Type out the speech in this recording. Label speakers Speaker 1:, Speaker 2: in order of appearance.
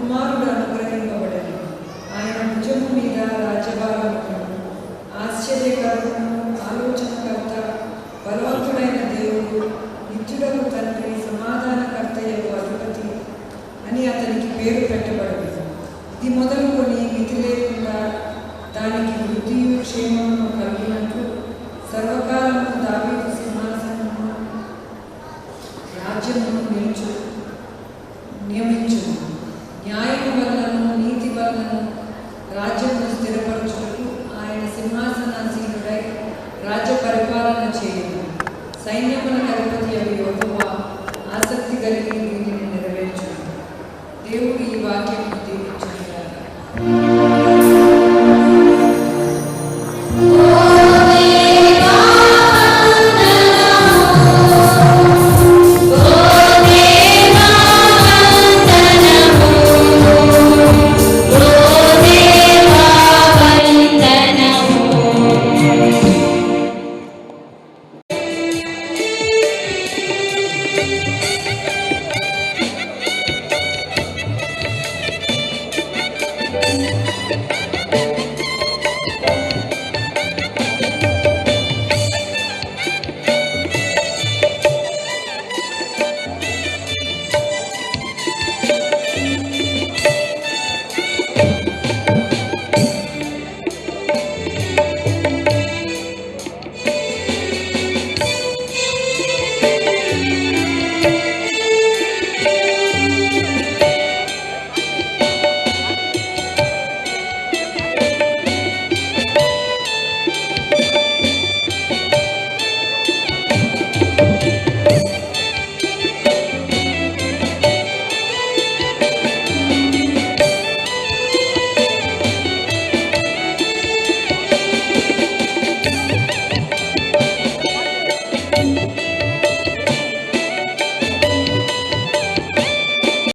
Speaker 1: కుమారుడు అనుగ్రహింపబడెను. ఆయన భుజము మీద రాజ్యభారమును. ఆశ్చర్యకరుడును, ఆలోచనకర్త, బలవంతుడైన దేవుడు, నిత్యుడకు తండ్రి, సమాధానకర్తయకు అధిపతి అని అతనికి పేరు పెట్టబడింది. ఇది మొదలుకొని మితి లేకుండా దానికి వృద్ధియు క్షేమము కలిగినట్లు సర్వకాలము దావీదు సింహాసనము రాజ్యమును నియమించును. న్యాయము వలనను నీతి వలనను రాజ్యమును స్థిరపరచుటకు ఆయన సింహాసనాసీనుడై రాజ్య పరిపాలన చేయును. సైన్యములకు అధిపతి అవి యెహోవా ఆసక్తి కలిగి వీటిని నెరవేర్చును. దేవుడు ఈ వాక్యము దీవించుగాక.